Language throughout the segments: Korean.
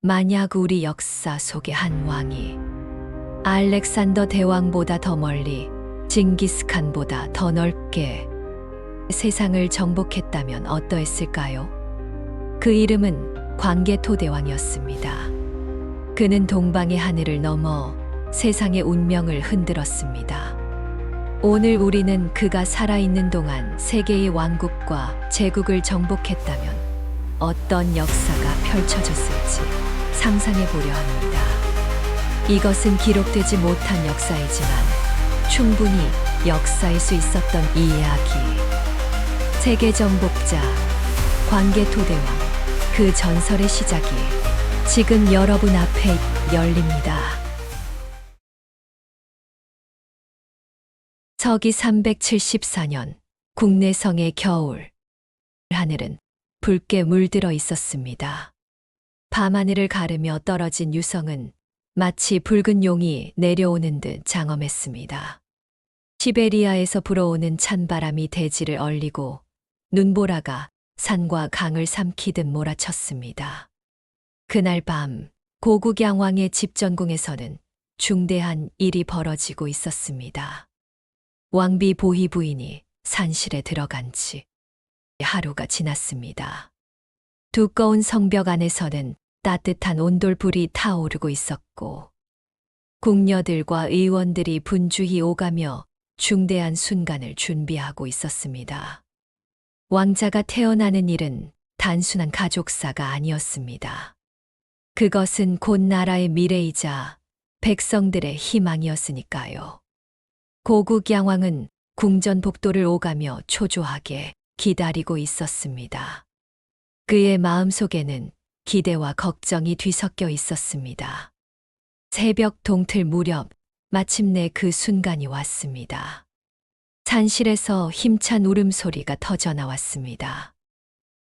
만약 우리 역사 속의 한 왕이 알렉산더 대왕보다 더 멀리, 징기스칸보다 더 넓게 세상을 정복했다면 어떠했을까요? 그 이름은 광개토대왕이었습니다. 그는 동방의 하늘을 넘어 세상의 운명을 흔들었습니다. 오늘 우리는 그가 살아있는 동안 세계의 왕국과 제국을 정복했다면 어떤 역사가 펼쳐졌을지 상상해 보려 합니다. 이것은 기록되지 못한 역사이지만 충분히 역사일 수 있었던 이야기. 세계 정복자 광개토대왕, 그 전설의 시작이 지금 여러분 앞에 열립니다. 서기 374년 국내성의 겨울. 하늘은 붉게 물들어 있었습니다. 밤하늘을 가르며 떨어진 유성은 마치 붉은 용이 내려오는 듯 장엄했습니다. 시베리아에서 불어오는 찬바람이 대지를 얼리고 눈보라가 산과 강을 삼키듯 몰아쳤습니다. 그날 밤 고국양왕의 집전궁에서는 중대한 일이 벌어지고 있었습니다. 왕비 보희 부인이 산실에 들어간 지 하루가 지났습니다. 두꺼운 성벽 안에서는 따뜻한 온돌불이 타오르고 있었고 궁녀들과 의원들이 분주히 오가며 중대한 순간을 준비하고 있었습니다. 왕자가 태어나는 일은 단순한 가족사가 아니었습니다. 그것은 곧 나라의 미래이자 백성들의 희망이었으니까요. 고국양왕은 궁전 복도를 오가며 초조하게 기다리고 있었습니다. 그의 마음속에는 기대와 걱정이 뒤섞여 있었습니다. 새벽 동틀 무렵 마침내 그 순간이 왔습니다. 산실에서 힘찬 울음소리가 터져나왔습니다.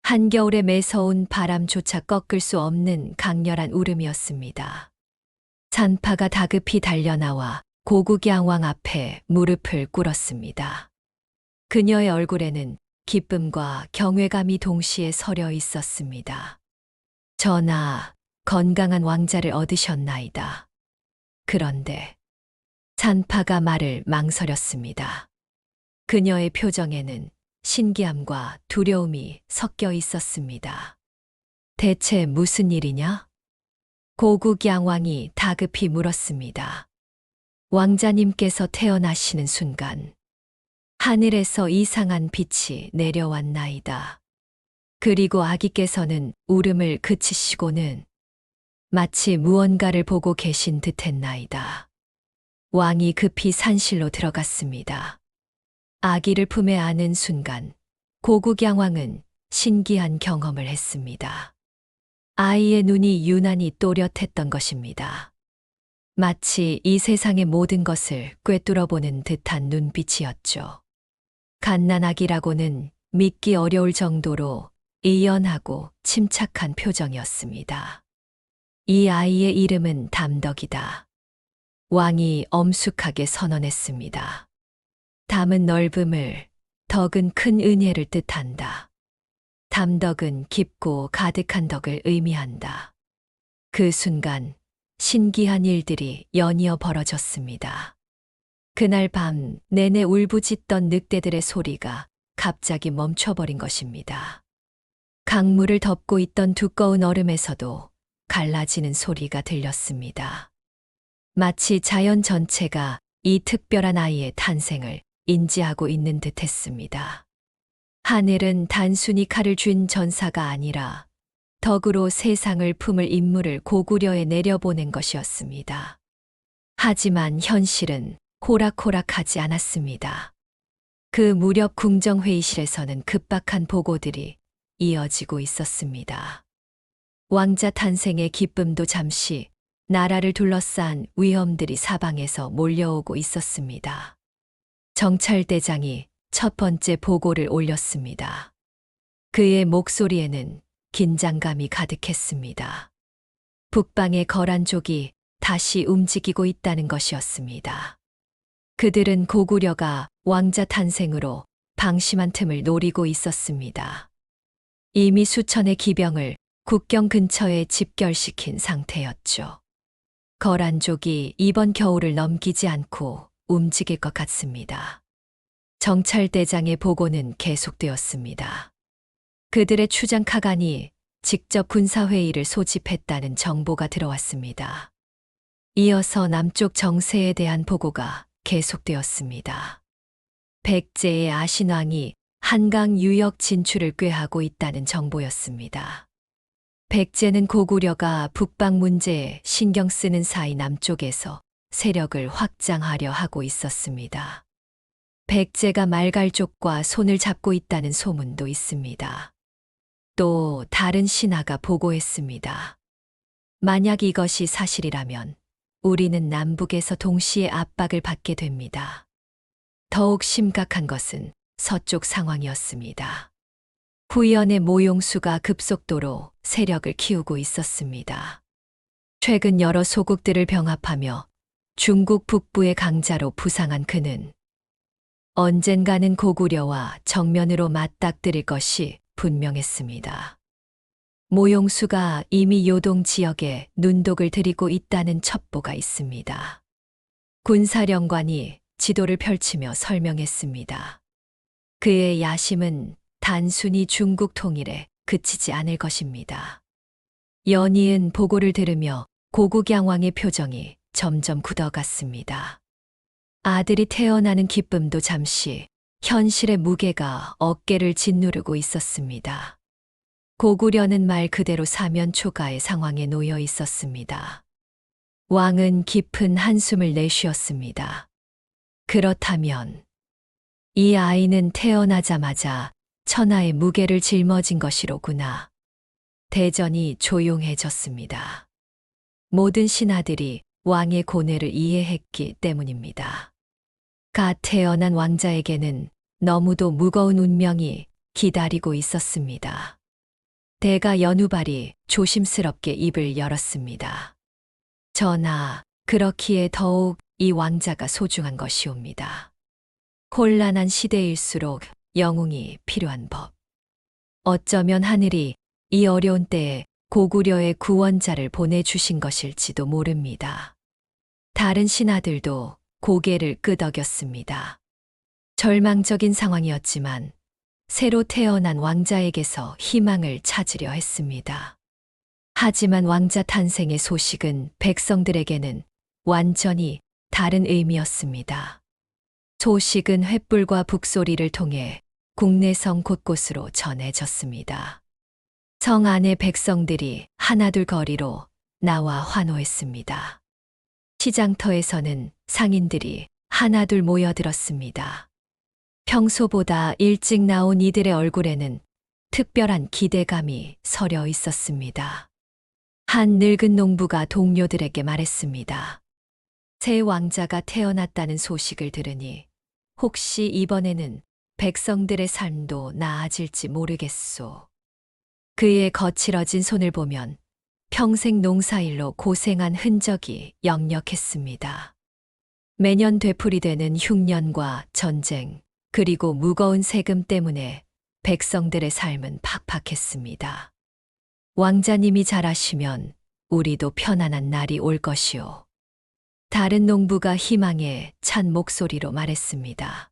한겨울에 매서운 바람조차 꺾을 수 없는 강렬한 울음이었습니다. 산파가 다급히 달려나와 고국양왕 앞에 무릎을 꿇었습니다. 그녀의 얼굴에는 기쁨과 경외감이 동시에 서려 있었습니다. 전하, 건강한 왕자를 얻으셨나이다. 그런데 산파가 말을 망설였습니다. 그녀의 표정에는 신기함과 두려움이 섞여 있었습니다. 대체 무슨 일이냐? 고국양왕이 다급히 물었습니다. 왕자님께서 태어나시는 순간 하늘에서 이상한 빛이 내려왔나이다. 그리고 아기께서는 울음을 그치시고는 마치 무언가를 보고 계신 듯했나이다. 왕이 급히 산실로 들어갔습니다. 아기를 품에 안은 순간 고국양왕은 신기한 경험을 했습니다. 아이의 눈이 유난히 또렷했던 것입니다. 마치 이 세상의 모든 것을 꿰뚫어보는 듯한 눈빛이었죠. 갓난아기라고는 믿기 어려울 정도로 의연하고 침착한 표정이었습니다. 이 아이의 이름은 담덕이다. 왕이 엄숙하게 선언했습니다. 담은 넓음을, 덕은 큰 은혜를 뜻한다. 담덕은 깊고 가득한 덕을 의미한다. 그 순간 신기한 일들이 연이어 벌어졌습니다. 그날 밤 내내 울부짖던 늑대들의 소리가 갑자기 멈춰버린 것입니다. 강물을 덮고 있던 두꺼운 얼음에서도 갈라지는 소리가 들렸습니다. 마치 자연 전체가 이 특별한 아이의 탄생을 인지하고 있는 듯 했습니다. 하늘은 단순히 칼을 쥔 전사가 아니라 덕으로 세상을 품을 인물을 고구려에 내려보낸 것이었습니다. 하지만 현실은 호락호락하지 않았습니다. 그 무렵 궁정회의실에서는 급박한 보고들이 이어지고 있었습니다. 왕자 탄생의 기쁨도 잠시 나라를 둘러싼 위험들이 사방에서 몰려오고 있었습니다. 정찰대장이 첫 번째 보고를 올렸습니다. 그의 목소리에는 긴장감이 가득했습니다. 북방의 거란족이 다시 움직이고 있다는 것이었습니다. 그들은 고구려가 왕자 탄생으로 방심한 틈을 노리고 있었습니다. 이미 수천의 기병을 국경 근처에 집결시킨 상태였죠. 거란족이 이번 겨울을 넘기지 않고 움직일 것 같습니다. 정찰대장의 보고는 계속되었습니다. 그들의 추장 카간이 직접 군사회의를 소집했다는 정보가 들어왔습니다. 이어서 남쪽 정세에 대한 보고가 계속되었습니다. 백제의 아신왕이 한강 유역 진출을 꾀하고 있다는 정보였습니다. 백제는 고구려가 북방 문제에 신경 쓰는 사이 남쪽에서 세력을 확장하려 하고 있었습니다. 백제가 말갈족과 손을 잡고 있다는 소문도 있습니다. 또 다른 신하가 보고했습니다. 만약 이것이 사실이라면 우리는 남북에서 동시에 압박을 받게 됩니다. 더욱 심각한 것은 서쪽 상황이었습니다. 후연의 모용수가 급속도로 세력을 키우고 있었습니다. 최근 여러 소국들을 병합하며 중국 북부의 강자로 부상한 그는 언젠가는 고구려와 정면으로 맞닥뜨릴 것이 분명했습니다. 모용수가 이미 요동 지역에 눈독을 들이고 있다는 첩보가 있습니다. 군사령관이 지도를 펼치며 설명했습니다. 그의 야심은 단순히 중국 통일에 그치지 않을 것입니다. 연이은 보고를 들으며 고국양왕의 표정이 점점 굳어갔습니다. 아들이 태어나는 기쁨도 잠시 현실의 무게가 어깨를 짓누르고 있었습니다. 고구려는 말 그대로 사면초가의 상황에 놓여 있었습니다. 왕은 깊은 한숨을 내쉬었습니다. 그렇다면 이 아이는 태어나자마자 천하의 무게를 짊어진 것이로구나. 대전이 조용해졌습니다. 모든 신하들이 왕의 고뇌를 이해했기 때문입니다. 갓 태어난 왕자에게는 너무도 무거운 운명이 기다리고 있었습니다. 대가 연우발이 조심스럽게 입을 열었습니다. 전하, 그렇기에 더욱 이 왕자가 소중한 것이옵니다. 혼란한 시대일수록 영웅이 필요한 법. 어쩌면 하늘이 이 어려운 때에 고구려의 구원자를 보내주신 것일지도 모릅니다. 다른 신하들도 고개를 끄덕였습니다. 절망적인 상황이었지만 새로 태어난 왕자에게서 희망을 찾으려 했습니다. 하지만 왕자 탄생의 소식은 백성들에게는 완전히 다른 의미였습니다. 소식은 횃불과 북소리를 통해 국내성 곳곳으로 전해졌습니다. 성 안의 백성들이 하나둘 거리로 나와 환호했습니다. 시장터에서는 상인들이 하나둘 모여들었습니다. 평소보다 일찍 나온 이들의 얼굴에는 특별한 기대감이 서려 있었습니다. 한 늙은 농부가 동료들에게 말했습니다. 새 왕자가 태어났다는 소식을 들으니 혹시 이번에는 백성들의 삶도 나아질지 모르겠소. 그의 거칠어진 손을 보면 평생 농사일로 고생한 흔적이 역력했습니다. 매년 되풀이되는 흉년과 전쟁, 그리고 무거운 세금 때문에 백성들의 삶은 팍팍했습니다. 왕자님이 잘하시면 우리도 편안한 날이 올 것이오. 다른 농부가 희망에 찬 목소리로 말했습니다.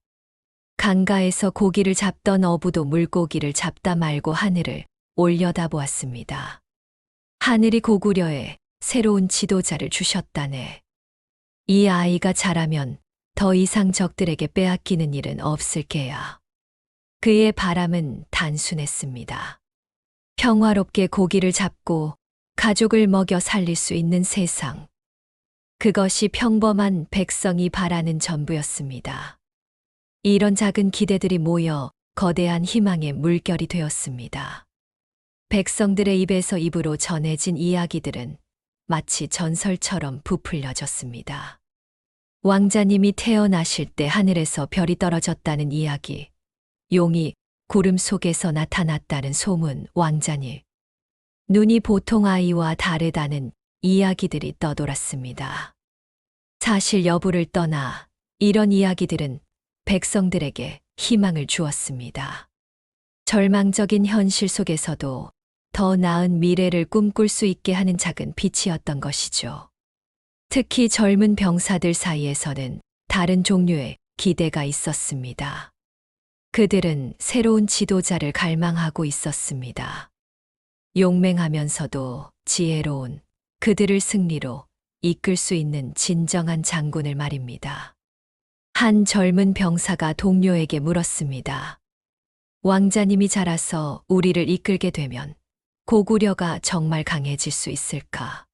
강가에서 고기를 잡던 어부도 물고기를 잡다 말고 하늘을 올려다보았습니다. 하늘이 고구려에 새로운 지도자를 주셨다네. 이 아이가 자라면 더 이상 적들에게 빼앗기는 일은 없을 게야. 그의 바람은 단순했습니다. 평화롭게 고기를 잡고 가족을 먹여 살릴 수 있는 세상. 그것이 평범한 백성이 바라는 전부였습니다. 이런 작은 기대들이 모여 거대한 희망의 물결이 되었습니다. 백성들의 입에서 입으로 전해진 이야기들은 마치 전설처럼 부풀려졌습니다. 왕자님이 태어나실 때 하늘에서 별이 떨어졌다는 이야기, 용이 구름 속에서 나타났다는 소문, 왕자님. 눈이 보통 아이와 다르다는 이야기들이 떠돌았습니다. 사실 여부를 떠나 이런 이야기들은 백성들에게 희망을 주었습니다. 절망적인 현실 속에서도 더 나은 미래를 꿈꿀 수 있게 하는 작은 빛이었던 것이죠. 특히 젊은 병사들 사이에서는 다른 종류의 기대가 있었습니다. 그들은 새로운 지도자를 갈망하고 있었습니다. 용맹하면서도 지혜로운 그들을 승리로 이끌 수 있는 진정한 장군을 말입니다. 한 젊은 병사가 동료에게 물었습니다. 왕자님이 자라서 우리를 이끌게 되면 고구려가 정말 강해질 수 있을까?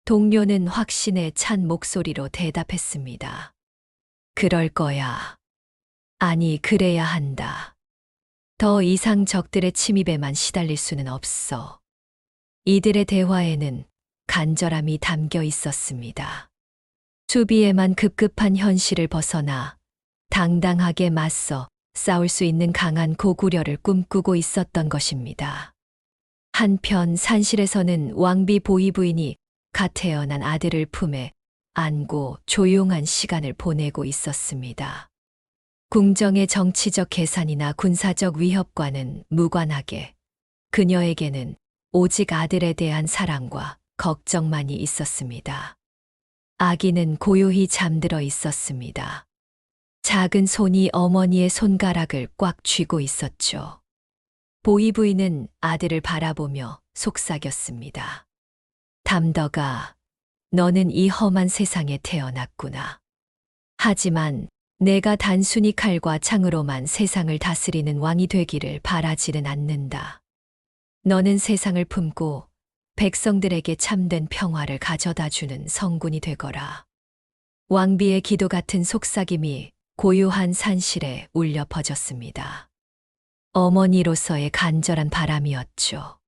동료는 확신에 찬 목소리로 대답했습니다. 그럴 거야. 아니, 그래야 한다. 더 이상 적들의 침입에만 시달릴 수는 없어. 이들의 대화에는 간절함이 담겨 있었습니다. 수비에만 급급한 현실을 벗어나 당당하게 맞서 싸울 수 있는 강한 고구려를 꿈꾸고 있었던 것입니다. 한편 산실에서는 왕비 보이 부인이 갓 태어난 아들을 품에 안고 조용한 시간을 보내고 있었습니다. 궁정의 정치적 계산이나 군사적 위협과는 무관하게 그녀에게는 오직 아들에 대한 사랑과 걱정만이 있었습니다. 아기는 고요히 잠들어 있었습니다. 작은 손이 어머니의 손가락을 꽉 쥐고 있었죠. 보이 부인은 아들을 바라보며 속삭였습니다. 담덕아, 너는 이 험한 세상에 태어났구나. 하지만 내가 단순히 칼과 창으로만 세상을 다스리는 왕이 되기를 바라지는 않는다. 너는 세상을 품고 백성들에게 참된 평화를 가져다 주는 성군이 되거라. 왕비의 기도 같은 속삭임이 고요한 산실에 울려 퍼졌습니다. 어머니로서의 간절한 바람이었죠.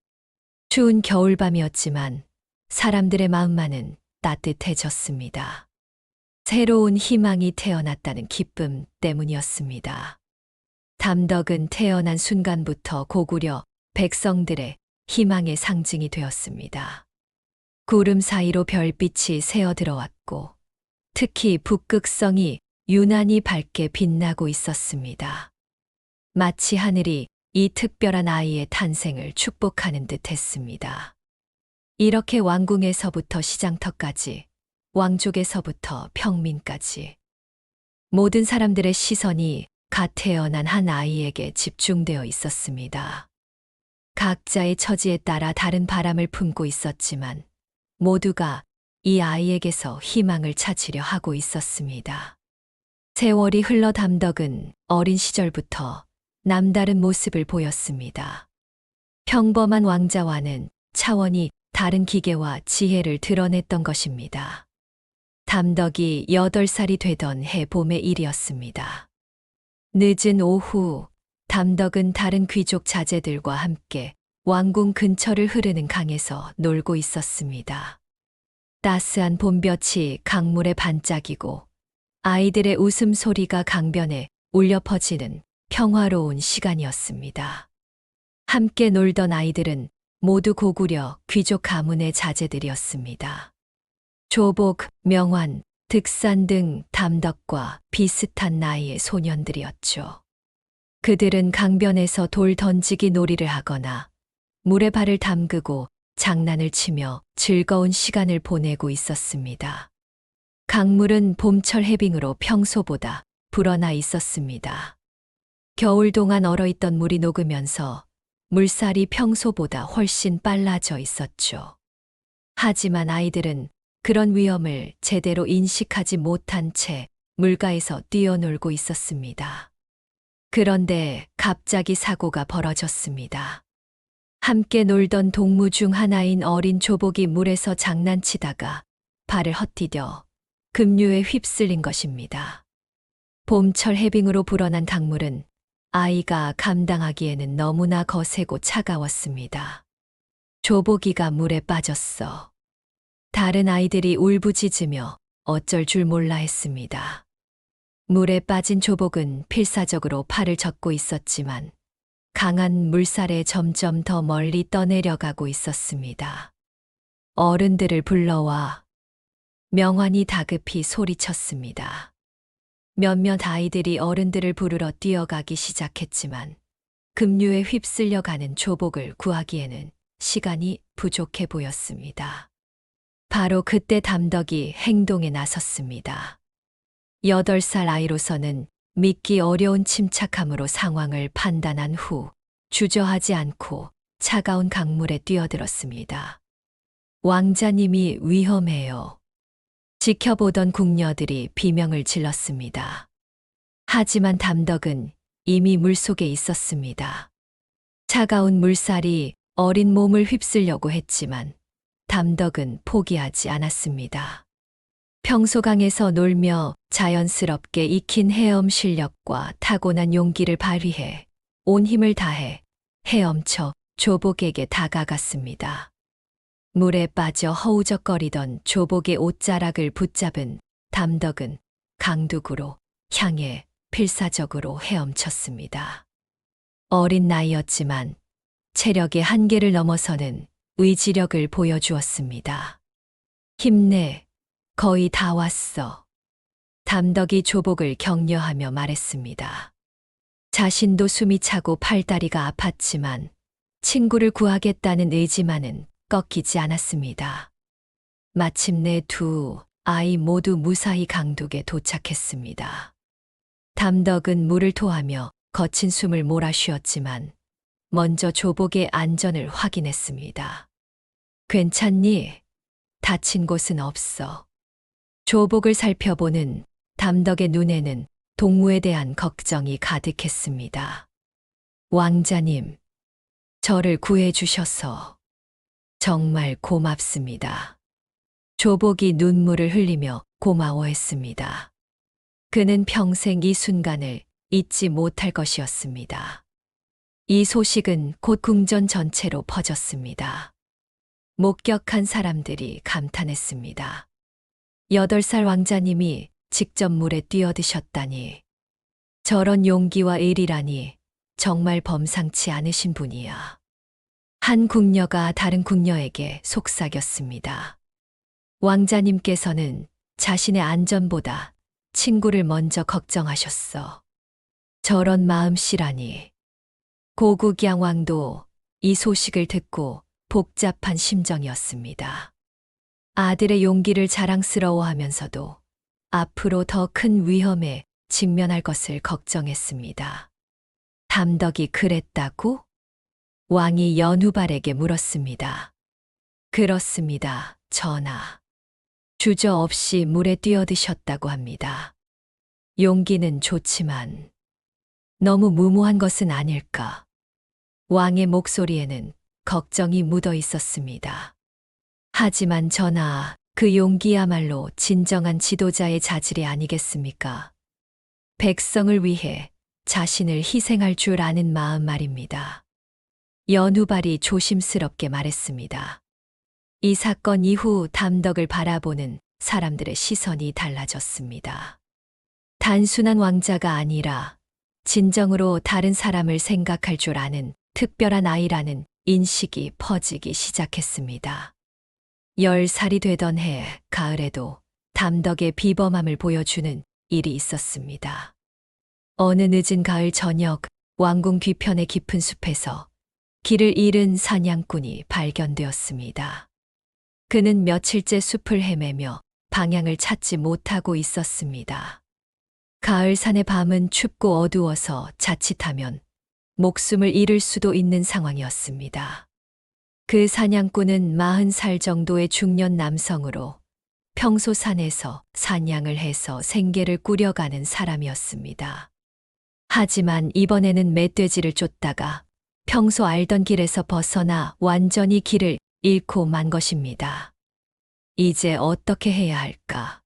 추운 겨울밤이었지만 사람들의 마음만은 따뜻해졌습니다. 새로운 희망이 태어났다는 기쁨 때문이었습니다. 담덕은 태어난 순간부터 고구려 백성들의 희망의 상징이 되었습니다. 구름 사이로 별빛이 새어 들어왔고 특히 북극성이 유난히 밝게 빛나고 있었습니다. 마치 하늘이 이 특별한 아이의 탄생을 축복하는 듯 했습니다. 이렇게 왕궁에서부터 시장터까지, 왕족에서부터 평민까지 모든 사람들의 시선이 갓 태어난 한 아이에게 집중되어 있었습니다. 각자의 처지에 따라 다른 바람을 품고 있었지만 모두가 이 아이에게서 희망을 찾으려 하고 있었습니다. 세월이 흘러 담덕은 어린 시절부터 남다른 모습을 보였습니다. 평범한 왕자와는 차원이 다른 기계와 지혜를 드러냈던 것입니다. 담덕이 8살이 되던 해 봄의 일이었습니다. 늦은 오후, 담덕은 다른 귀족 자제들과 함께 왕궁 근처를 흐르는 강에서 놀고 있었습니다. 따스한 봄볕이 강물에 반짝이고 아이들의 웃음소리가 강변에 울려 퍼지는 평화로운 시간이었습니다. 함께 놀던 아이들은 모두 고구려 귀족 가문의 자제들이었습니다. 조복, 명환, 득산 등 담덕과 비슷한 나이의 소년들이었죠. 그들은 강변에서 돌 던지기 놀이를 하거나 물에 발을 담그고 장난을 치며 즐거운 시간을 보내고 있었습니다. 강물은 봄철 해빙으로 평소보다 불어나 있었습니다. 겨울 동안 얼어있던 물이 녹으면서 물살이 평소보다 훨씬 빨라져 있었죠. 하지만 아이들은 그런 위험을 제대로 인식하지 못한 채 물가에서 뛰어놀고 있었습니다. 그런데 갑자기 사고가 벌어졌습니다. 함께 놀던 동무 중 하나인 어린 조복이 물에서 장난치다가 발을 헛디뎌 급류에 휩쓸린 것입니다. 봄철 해빙으로 불어난 강물은 아이가 감당하기에는 너무나 거세고 차가웠습니다. 조복이가 물에 빠졌어. 다른 아이들이 울부짖으며 어쩔 줄 몰라 했습니다. 물에 빠진 조복은 필사적으로 팔을 젓고 있었지만 강한 물살에 점점 더 멀리 떠내려가고 있었습니다. 어른들을 불러와. 명환이 다급히 소리쳤습니다. 몇몇 아이들이 어른들을 부르러 뛰어가기 시작했지만 급류에 휩쓸려가는 조복을 구하기에는 시간이 부족해 보였습니다. 바로 그때 담덕이 행동에 나섰습니다. 8살 아이로서는 믿기 어려운 침착함으로 상황을 판단한 후 주저하지 않고 차가운 강물에 뛰어들었습니다. 왕자님이 위험해요. 지켜보던 궁녀들이 비명을 질렀습니다. 하지만 담덕은 이미 물속에 있었습니다. 차가운 물살이 어린 몸을 휩쓸려고 했지만 담덕은 포기하지 않았습니다. 평소 강에서 놀며 자연스럽게 익힌 헤엄 실력과 타고난 용기를 발휘해 온 힘을 다해 헤엄쳐 조복에게 다가갔습니다. 물에 빠져 허우적거리던 조복의 옷자락을 붙잡은 담덕은 강둑으로 향해 필사적으로 헤엄쳤습니다. 어린 나이였지만 체력의 한계를 넘어서는 의지력을 보여주었습니다. 힘내, 거의 다 왔어. 담덕이 조복을 격려하며 말했습니다. 자신도 숨이 차고 팔다리가 아팠지만 친구를 구하겠다는 의지만은 꺾이지 않았습니다. 마침내 두 아이 모두 무사히 강둑에 도착했습니다. 담덕은 물을 토하며 거친 숨을 몰아쉬었지만 먼저 조복의 안전을 확인했습니다. 괜찮니? 다친 곳은 없어. 조복을 살펴보는 담덕의 눈에는 동무에 대한 걱정이 가득했습니다. 왕자님, 저를 구해주셔서 정말 고맙습니다. 조복이 눈물을 흘리며 고마워했습니다. 그는 평생 이 순간을 잊지 못할 것이었습니다. 이 소식은 곧 궁전 전체로 퍼졌습니다. 목격한 사람들이 감탄했습니다. 8살 왕자님이 직접 물에 뛰어드셨다니. 저런 용기와 의리라니 정말 범상치 않으신 분이야. 한 궁녀가 다른 궁녀에게 속삭였습니다. 왕자님께서는 자신의 안전보다 친구를 먼저 걱정하셨어. 저런 마음씨라니. 고국양 왕도 이 소식을 듣고 복잡한 심정이었습니다. 아들의 용기를 자랑스러워하면서도 앞으로 더 큰 위험에 직면할 것을 걱정했습니다. 담덕이 그랬다고? 왕이 연후발에게 물었습니다. 그렇습니다, 전하. 주저없이 물에 뛰어드셨다고 합니다. 용기는 좋지만 너무 무모한 것은 아닐까. 왕의 목소리에는 걱정이 묻어 있었습니다. 하지만 전하, 그 용기야말로 진정한 지도자의 자질이 아니겠습니까? 백성을 위해 자신을 희생할 줄 아는 마음 말입니다. 연후발이 조심스럽게 말했습니다. 이 사건 이후 담덕을 바라보는 사람들의 시선이 달라졌습니다. 단순한 왕자가 아니라 진정으로 다른 사람을 생각할 줄 아는 특별한 아이라는 인식이 퍼지기 시작했습니다. 10살이 되던 해 가을에도 담덕의 비범함을 보여주는 일이 있었습니다. 어느 늦은 가을 저녁 왕궁 뒤편의 깊은 숲에서 길을 잃은 사냥꾼이 발견되었습니다. 그는 며칠째 숲을 헤매며 방향을 찾지 못하고 있었습니다. 가을 산의 밤은 춥고 어두워서 자칫하면 목숨을 잃을 수도 있는 상황이었습니다. 그 사냥꾼은 40살 정도의 중년 남성으로 평소 산에서 사냥을 해서 생계를 꾸려가는 사람이었습니다. 하지만 이번에는 멧돼지를 쫓다가 평소 알던 길에서 벗어나 완전히 길을 잃고 만 것입니다. 이제 어떻게 해야 할까?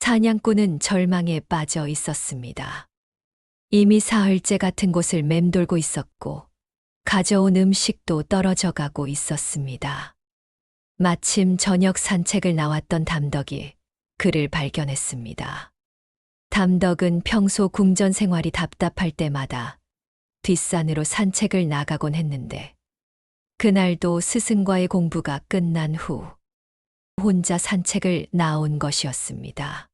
사냥꾼은 절망에 빠져 있었습니다. 이미 사흘째 같은 곳을 맴돌고 있었고 가져온 음식도 떨어져 가고 있었습니다. 마침 저녁 산책을 나왔던 담덕이 그를 발견했습니다. 담덕은 평소 궁전 생활이 답답할 때마다 뒷산으로 산책을 나가곤 했는데 그날도 스승과의 공부가 끝난 후 혼자 산책을 나온 것이었습니다.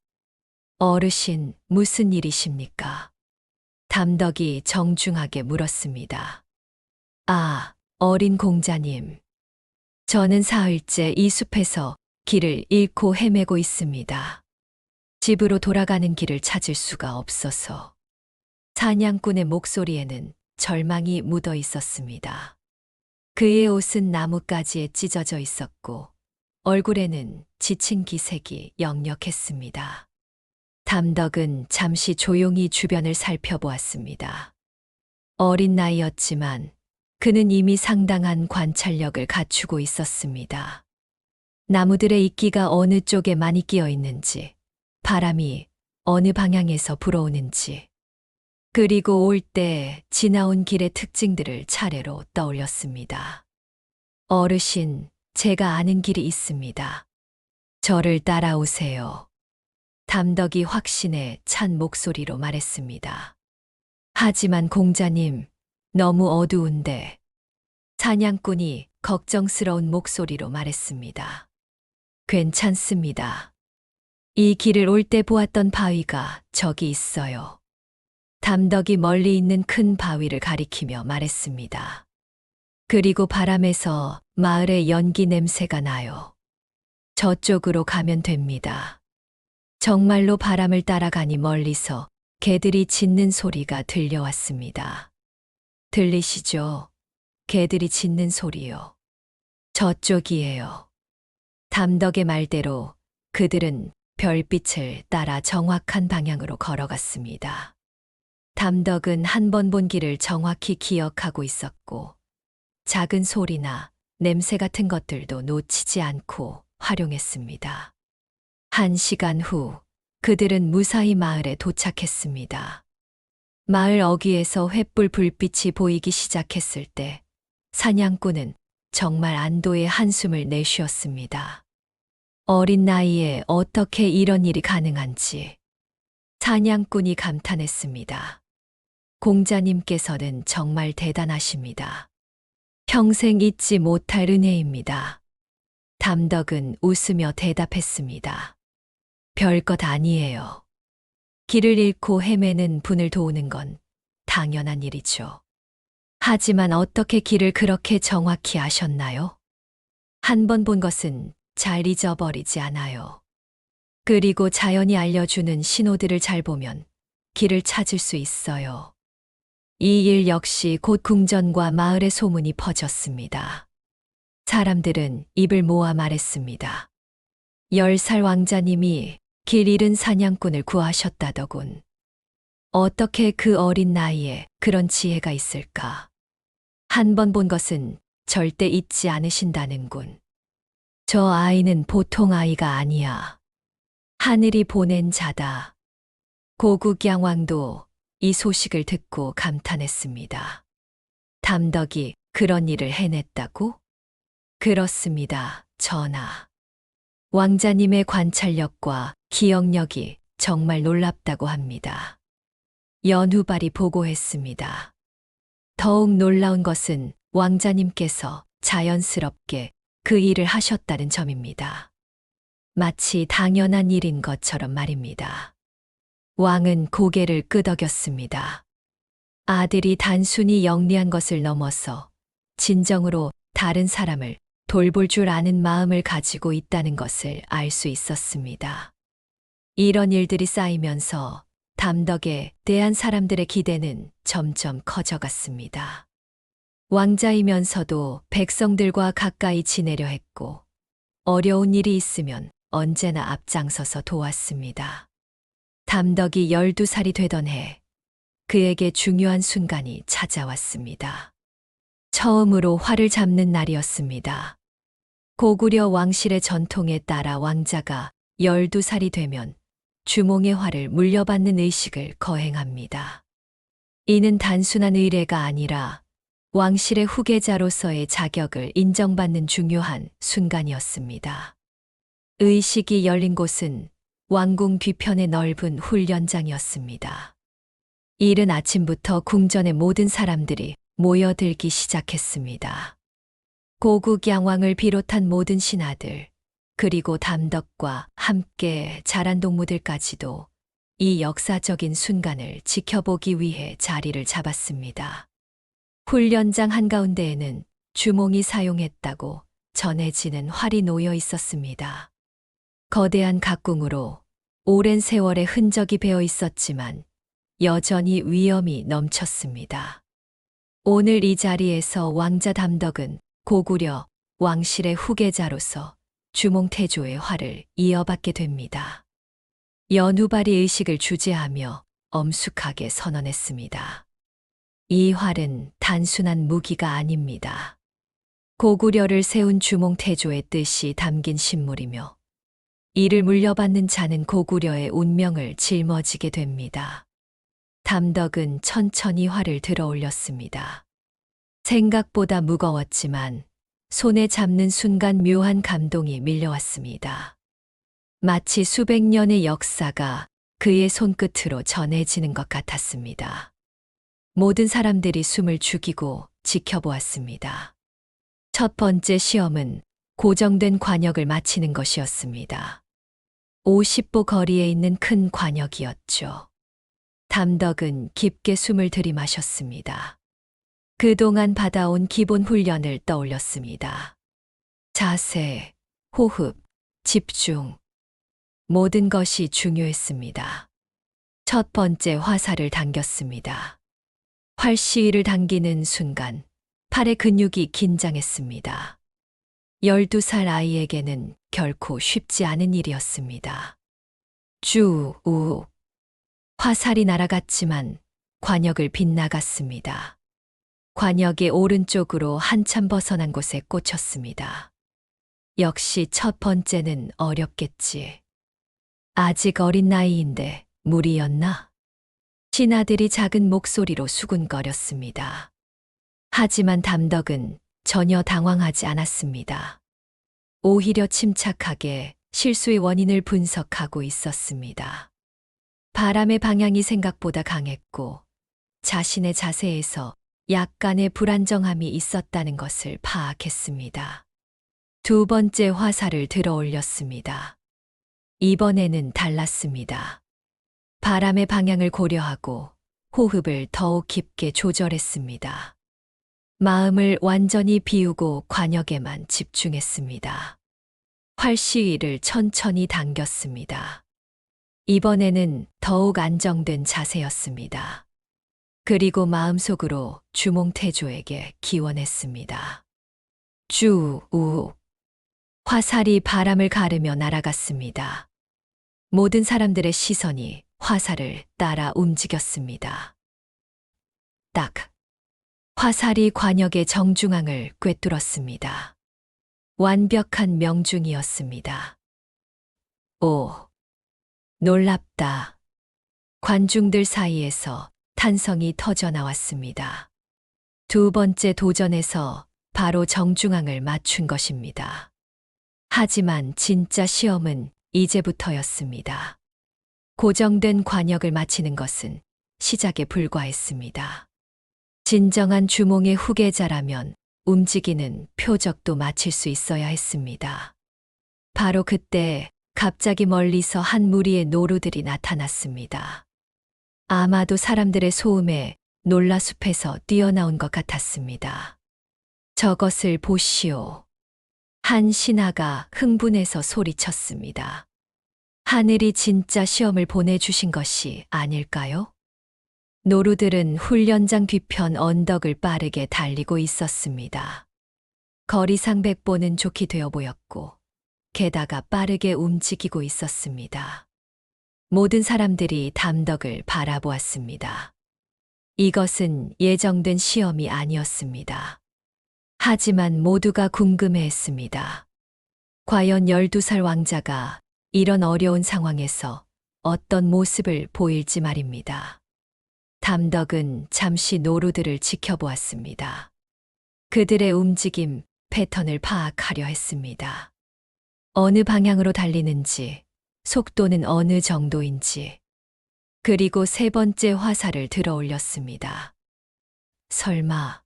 어르신, 무슨 일이십니까? 담덕이 정중하게 물었습니다. 아, 어린 공자님, 저는 사흘째 이 숲에서 길을 잃고 헤매고 있습니다. 집으로 돌아가는 길을 찾을 수가 없어서. 사냥꾼의 목소리에는 절망이 묻어 있었습니다. 그의 옷은 나뭇가지에 찢어져 있었고 얼굴에는 지친 기색이 역력했습니다. 담덕은 잠시 조용히 주변을 살펴보았습니다. 어린 나이였지만 그는 이미 상당한 관찰력을 갖추고 있었습니다. 나무들의 이끼가 어느 쪽에 많이 끼어 있는지, 바람이 어느 방향에서 불어오는지, 그리고 올 때 지나온 길의 특징들을 차례로 떠올렸습니다. 어르신, 제가 아는 길이 있습니다. 저를 따라오세요. 담덕이 확신에 찬 목소리로 말했습니다. 하지만 공자님, 너무 어두운데. 사냥꾼이 걱정스러운 목소리로 말했습니다. 괜찮습니다. 이 길을 올 때 보았던 바위가 저기 있어요. 담덕이 멀리 있는 큰 바위를 가리키며 말했습니다. 그리고 바람에서 마을의 연기 냄새가 나요. 저쪽으로 가면 됩니다. 정말로 바람을 따라가니 멀리서 개들이 짖는 소리가 들려왔습니다. 들리시죠? 개들이 짖는 소리요. 저쪽이에요. 담덕의 말대로 그들은 별빛을 따라 정확한 방향으로 걸어갔습니다. 담덕은 한 번 본 길을 정확히 기억하고 있었고 작은 소리나 냄새 같은 것들도 놓치지 않고 활용했습니다. 1시간 후 그들은 무사히 마을에 도착했습니다. 마을 어귀에서 횃불 불빛이 보이기 시작했을 때 사냥꾼은 정말 안도의 한숨을 내쉬었습니다. 어린 나이에 어떻게 이런 일이 가능한지 사냥꾼이 감탄했습니다. 공자님께서는 정말 대단하십니다. 평생 잊지 못할 은혜입니다. 담덕은 웃으며 대답했습니다. 별것 아니에요. 길을 잃고 헤매는 분을 도우는 건 당연한 일이죠. 하지만 어떻게 길을 그렇게 정확히 아셨나요? 한 번 본 것은 잘 잊어버리지 않아요. 그리고 자연이 알려주는 신호들을 잘 보면 길을 찾을 수 있어요. 이 일 역시 곧 궁전과 마을의 소문이 퍼졌습니다. 사람들은 입을 모아 말했습니다. 10살 왕자님이 길 잃은 사냥꾼을 구하셨다더군. 어떻게 그 어린 나이에 그런 지혜가 있을까? 한 번 본 것은 절대 잊지 않으신다는군. 저 아이는 보통 아이가 아니야. 하늘이 보낸 자다. 고국양왕도 이 소식을 듣고 감탄했습니다. 담덕이 그런 일을 해냈다고? 그렇습니다, 전하. 왕자님의 관찰력과 기억력이 정말 놀랍다고 합니다. 연후발이 보고했습니다. 더욱 놀라운 것은 왕자님께서 자연스럽게 그 일을 하셨다는 점입니다. 마치 당연한 일인 것처럼 말입니다. 왕은 고개를 끄덕였습니다. 아들이 단순히 영리한 것을 넘어서 진정으로 다른 사람을 돌볼 줄 아는 마음을 가지고 있다는 것을 알 수 있었습니다. 이런 일들이 쌓이면서 담덕에 대한 사람들의 기대는 점점 커져갔습니다. 왕자이면서도 백성들과 가까이 지내려 했고 어려운 일이 있으면 언제나 앞장서서 도왔습니다. 담덕이 12살이 되던 해 그에게 중요한 순간이 찾아왔습니다. 처음으로 활을 잡는 날이었습니다. 고구려 왕실의 전통에 따라 왕자가 12살이 되면 주몽의 활을 물려받는 의식을 거행합니다. 이는 단순한 의례가 아니라 왕실의 후계자로서의 자격을 인정받는 중요한 순간이었습니다. 의식이 열린 곳은 왕궁 뒤편의 넓은 훈련장이었습니다. 이른 아침부터 궁전의 모든 사람들이 모여들기 시작했습니다. 고국양왕을 비롯한 모든 신하들, 그리고 담덕과 함께 자란 동무들까지도 이 역사적인 순간을 지켜보기 위해 자리를 잡았습니다. 훈련장 한가운데에는 주몽이 사용했다고 전해지는 활이 놓여 있었습니다. 거대한 각궁으로 오랜 세월의 흔적이 배어 있었지만 여전히 위엄이 넘쳤습니다. 오늘 이 자리에서 왕자 담덕은 고구려 왕실의 후계자로서 주몽태조의 활을 이어받게 됩니다. 연후발이 의식을 주재하며 엄숙하게 선언했습니다. 이 활은 단순한 무기가 아닙니다. 고구려를 세운 주몽태조의 뜻이 담긴 신물이며 이를 물려받는 자는 고구려의 운명을 짊어지게 됩니다. 담덕은 천천히 활을 들어 올렸습니다. 생각보다 무거웠지만 손에 잡는 순간 묘한 감동이 밀려왔습니다. 마치 수백 년의 역사가 그의 손끝으로 전해지는 것 같았습니다. 모든 사람들이 숨을 죽이고 지켜보았습니다. 첫 번째 시험은 고정된 관역을 마치는 것이었습니다. 50보 거리에 있는 큰 관역이었죠. 담덕은 깊게 숨을 들이마셨습니다. 그동안 받아온 기본 훈련을 떠올렸습니다. 자세, 호흡, 집중. 모든 것이 중요했습니다. 첫 번째 화살을 당겼습니다. 활시위를 당기는 순간 팔의 근육이 긴장했습니다. 12살 아이에게는 결코 쉽지 않은 일이었습니다. 쭉, 우. 화살이 날아갔지만 관역을 빗나갔습니다. 관역의 오른쪽으로 한참 벗어난 곳에 꽂혔습니다. 역시 첫 번째는 어렵겠지. 아직 어린 나이인데 무리였나? 신하들이 작은 목소리로 수군거렸습니다. 하지만 담덕은 전혀 당황하지 않았습니다. 오히려 침착하게 실수의 원인을 분석하고 있었습니다. 바람의 방향이 생각보다 강했고 자신의 자세에서 약간의 불안정함이 있었다는 것을 파악했습니다. 두 번째 화살을 들어 올렸습니다. 이번에는 달랐습니다. 바람의 방향을 고려하고 호흡을 더욱 깊게 조절했습니다. 마음을 완전히 비우고 관역에만 집중했습니다. 활시위를 천천히 당겼습니다. 이번에는 더욱 안정된 자세였습니다. 그리고 마음속으로 주몽태조에게 기원했습니다. 주, 우. 화살이 바람을 가르며 날아갔습니다. 모든 사람들의 시선이 화살을 따라 움직였습니다. 딱. 화살이 관역의 정중앙을 꿰뚫었습니다. 완벽한 명중이었습니다. 오. 놀랍다. 관중들 사이에서 탄성이 터져 나왔습니다. 두 번째 도전에서 바로 정중앙을 맞춘 것입니다. 하지만 진짜 시험은 이제부터였습니다. 고정된 관역을 마치는 것은 시작에 불과했습니다. 진정한 주몽의 후계자라면 움직이는 표적도 맞힐 수 있어야 했습니다. 바로 그때 갑자기 멀리서 한 무리의 노루들이 나타났습니다. 아마도 사람들의 소음에 놀라 숲에서 뛰어나온 것 같았습니다. 저것을 보시오. 한 신하가 흥분해서 소리쳤습니다. 하늘이 진짜 시험을 보내주신 것이 아닐까요? 노루들은 훈련장 뒤편 언덕을 빠르게 달리고 있었습니다. 거리상 100보는 좋게 되어 보였고 게다가 빠르게 움직이고 있었습니다. 모든 사람들이 담덕을 바라보았습니다. 이것은 예정된 시험이 아니었습니다. 하지만 모두가 궁금해했습니다. 과연 12살 왕자가 이런 어려운 상황에서 어떤 모습을 보일지 말입니다. 담덕은 잠시 노루들을 지켜보았습니다. 그들의 움직임, 패턴을 파악하려 했습니다. 어느 방향으로 달리는지, 속도는 어느 정도인지, 그리고 세 번째 화살을 들어 올렸습니다. 설마,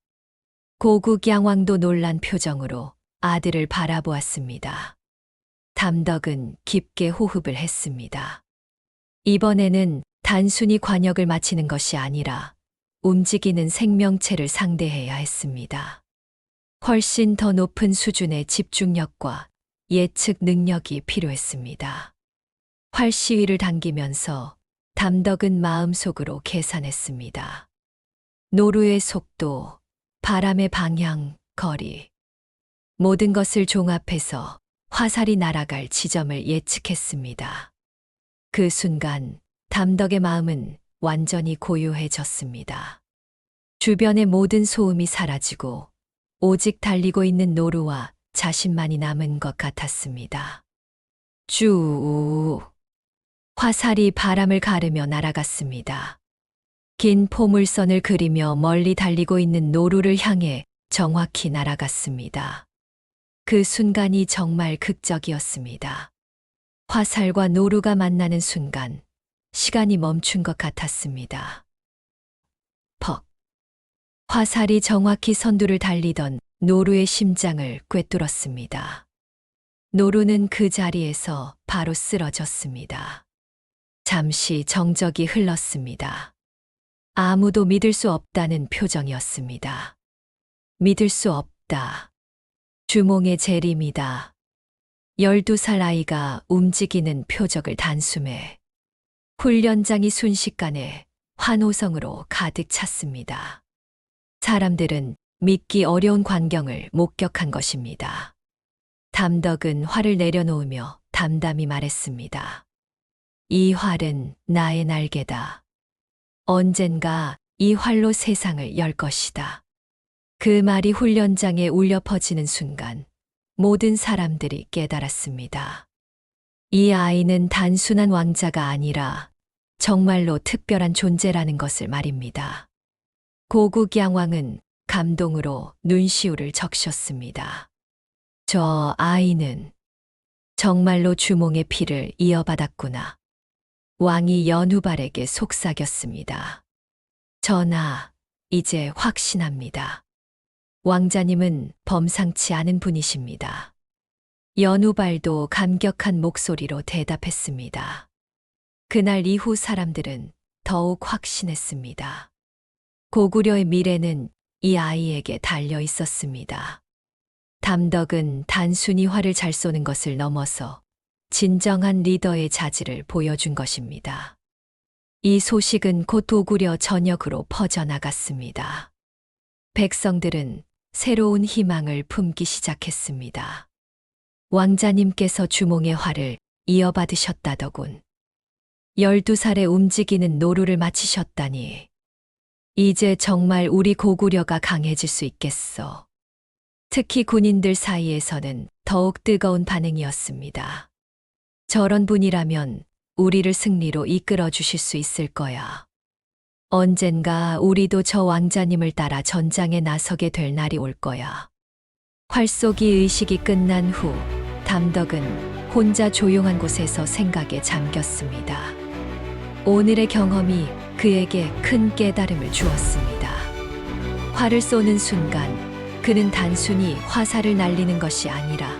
고국 양왕도 놀란 표정으로 아들을 바라보았습니다. 담덕은 깊게 호흡을 했습니다. 이번에는 단순히 관역을 마치는 것이 아니라 움직이는 생명체를 상대해야 했습니다. 훨씬 더 높은 수준의 집중력과 예측 능력이 필요했습니다. 활시위를 당기면서 담덕은 마음속으로 계산했습니다. 노루의 속도, 바람의 방향, 거리. 모든 것을 종합해서 화살이 날아갈 지점을 예측했습니다. 그 순간 담덕의 마음은 완전히 고요해졌습니다. 주변의 모든 소음이 사라지고 오직 달리고 있는 노루와 자신만이 남은 것 같았습니다. 쭉 화살이 바람을 가르며 날아갔습니다. 긴 포물선을 그리며 멀리 달리고 있는 노루를 향해 정확히 날아갔습니다. 그 순간이 정말 극적이었습니다. 화살과 노루가 만나는 순간 시간이 멈춘 것 같았습니다. 퍽! 화살이 정확히 선두를 달리던 노루의 심장을 꿰뚫었습니다. 노루는 그 자리에서 바로 쓰러졌습니다. 잠시 정적이 흘렀습니다. 아무도 믿을 수 없다는 표정이었습니다. 믿을 수 없다. 주몽의 재림이다. 12살 아이가 움직이는 표적을 단숨에 훈련장이 순식간에 환호성으로 가득 찼습니다. 사람들은 믿기 어려운 광경을 목격한 것입니다. 담덕은 활을 내려놓으며 담담히 말했습니다. 이 활은 나의 날개다. 언젠가 이 활로 세상을 열 것이다. 그 말이 훈련장에 울려 퍼지는 순간 모든 사람들이 깨달았습니다. 이 아이는 단순한 왕자가 아니라 정말로 특별한 존재라는 것을 말입니다. 고국양왕은 감동으로 눈시울을 적셨습니다. 저 아이는 정말로 주몽의 피를 이어받았구나. 왕이 연후발에게 속삭였습니다. 전하, 이제 확신합니다. 왕자님은 범상치 않은 분이십니다. 연후발도 감격한 목소리로 대답했습니다. 그날 이후 사람들은 더욱 확신했습니다. 고구려의 미래는 이 아이에게 달려 있었습니다. 담덕은 단순히 활을 잘 쏘는 것을 넘어서 진정한 리더의 자질을 보여준 것입니다. 이 소식은 곧 고구려 전역으로 퍼져나갔습니다. 백성들은 새로운 희망을 품기 시작했습니다. 왕자님께서 주몽의 활을 이어받으셨다더군. 12살에 움직이는 노루를 마치셨다니. 이제 정말 우리 고구려가 강해질 수 있겠어. 특히 군인들 사이에서는 더욱 뜨거운 반응이었습니다. 저런 분이라면 우리를 승리로 이끌어 주실 수 있을 거야. 언젠가 우리도 저 왕자님을 따라 전장에 나서게 될 날이 올 거야. 활쏘기 의식이 끝난 후 담덕은 혼자 조용한 곳에서 생각에 잠겼습니다. 오늘의 경험이 그에게 큰 깨달음을 주었습니다. 활을 쏘는 순간 그는 단순히 화살을 날리는 것이 아니라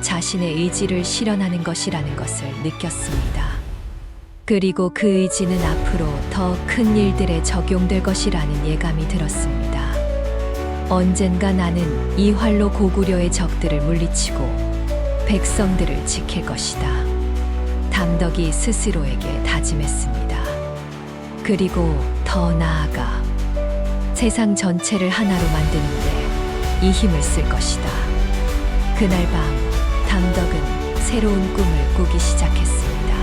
자신의 의지를 실현하는 것이라는 것을 느꼈습니다. 그리고 그 의지는 앞으로 더 큰 일들에 적용될 것이라는 예감이 들었습니다. 언젠가 나는 이 활로 고구려의 적들을 물리치고 백성들을 지킬 것이다. 담덕이 스스로에게 다짐했습니다. 그리고 더 나아가 세상 전체를 하나로 만드는데 이 힘을 쓸 것이다. 그날 밤 담덕은 새로운 꿈을 꾸기 시작했습니다.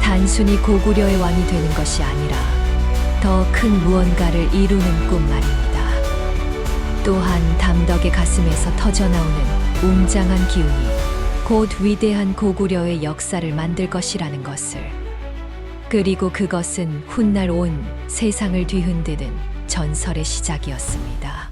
단순히 고구려의 왕이 되는 것이 아니라 더 큰 무언가를 이루는 꿈 말입니다. 또한 담덕의 가슴에서 터져나오는 웅장한 기운이 곧 위대한 고구려의 역사를 만들 것이라는 것을, 그리고 그것은 훗날 온 세상을 뒤흔드는 전설의 시작이었습니다.